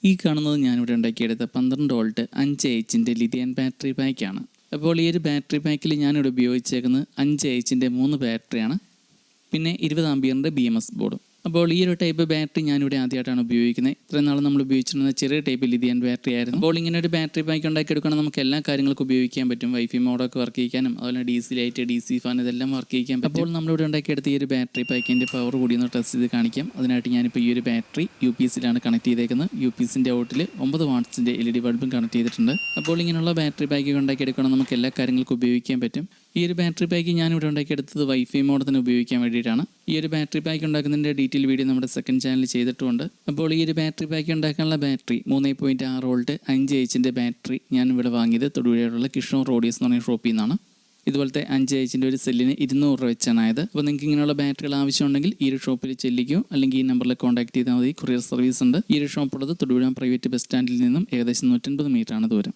ഈ കാണുന്നത് ഞാനിവിടെ ഉണ്ടാക്കിയെടുത്ത 12 വോൾട്ട് 5Hൻ്റെ ലിഥിയം ബാറ്ററി പാക്കാണ്. അപ്പോൾ ഈ ഒരു ബാറ്ററി പാക്കിൽ ഞാനിവിടെ ഉപയോഗിച്ചേക്കുന്നത് 5Hൻ്റെ 3 ബാറ്ററിയാണ്, പിന്നെ 20 ആംപിയറിൻ്റെ BMS ബോർഡും. അപ്പോൾ ഈ ഒരു ടൈപ്പ് ബാറ്ററി ഞാനിവിടെ ആദ്യമായിട്ടാണ് ഉപയോഗിക്കുന്നത്. ഇത്രയും നാൾ നമ്മൾ ഉപയോഗിച്ചിരുന്ന ചെറിയ ടൈപ്പ് ലിഥിയം ബാറ്ററി ആയിരുന്നു. അപ്പോൾ ഇങ്ങനെ ഒരു ബാറ്ററി പാക്ക് ഉണ്ടാക്കിയെടുക്കണം നമുക്ക് എല്ലാ കാര്യങ്ങൾക്കും ഉപയോഗിക്കാൻ പറ്റും. വൈഫൈ മോഡൊക്കെ വർക്ക് ചെയ്യാനും അതുപോലെ DC ലൈറ്റ്, DC ഫാൻ ഇതെല്ലാം വർക്ക് ചെയ്യാൻ പറ്റും. അപ്പോൾ നമ്മളിവിടെ ഉണ്ടാക്കിയെടുത്ത ഈ ഒരു ബാറ്ററി പാക്കിൻ്റെ പവർ കൂടി ഒന്ന് ടെസ്റ്റ് ചെയ്ത് കാണിക്കാം. അതിനായിട്ട് ഞാനിപ്പോൾ ഈ ഒരു ബാറ്ററി UPSലാണ് കണക്ട് ചെയ്തേക്കുന്നത്. UPSൻ്റെ ഔട്ടിൽ 9 വാട്ട്സിൻ്റെ LED ബൾബും കണക്ട് ചെയ്തിട്ടുണ്ട്. അപ്പോൾ ഇങ്ങനെയുള്ള ബാറ്ററി പാക്ക് ഉണ്ടാക്കിയെടുക്കണം നമുക്ക് എല്ലാ കാര്യങ്ങൾക്കും ഉപയോഗിക്കാൻ പറ്റും. ഈ ഒരു ബാറ്ററി പാക്ക് ഞാനിവിടെ ഉണ്ടാക്കിയെടുത്തത് വൈഫൈ മോഡത്തിന് ഉപയോഗിക്കാൻ വേണ്ടിയിട്ടാണ്. ഈ ഒരു ബാറ്ററി പാക്ക് ഉണ്ടാക്കുന്നതിൻ്റെ ഡീറ്റെയിൽ വീഡിയോ നമ്മുടെ സെക്കൻഡ് ചാനലിൽ ചെയ്തിട്ടുണ്ട്. അപ്പോൾ ഈ ഒരു ബാറ്ററി പാക്ക് ഉണ്ടാക്കാനുള്ള ബാറ്ററി 3.6 വോൾട്ട് 5Hൻ്റെ ബാറ്ററി ഞാനിവിടെ വാങ്ങിയത് തൊടുപുഴയിലുള്ള കിഷോർ റോഡിയസ് എന്ന് പറഞ്ഞ ഷോപ്പിൽ നിന്നാണ്. ഇതുപോലത്തെ 5Hൻ്റെ ഒരു സെല്ലിന് 200 രൂപ വെച്ചാണ് ആയത്. അപ്പോൾ നിങ്ങൾക്ക് ഇങ്ങനെയുള്ള ബാറ്ററികൾ ആവശ്യമുണ്ടെങ്കിൽ ഈ ഒരു ഷോപ്പിൽ ചെല്ലിക്കോ, അല്ലെങ്കിൽ ഈ നമ്പറിൽ കോൺടാക്ട് ചെയ്താൽ മതി. കൊറിയർ സർവീസ് ഉണ്ട്. ഈ ഒരു ഷോപ്പുള്ളത് തൊടുപുഴ പ്രൈവറ്റ് ബസ് സ്റ്റാൻഡിൽ നിന്നും ഏകദേശം 150 മീറ്ററാണ് ദൂരം.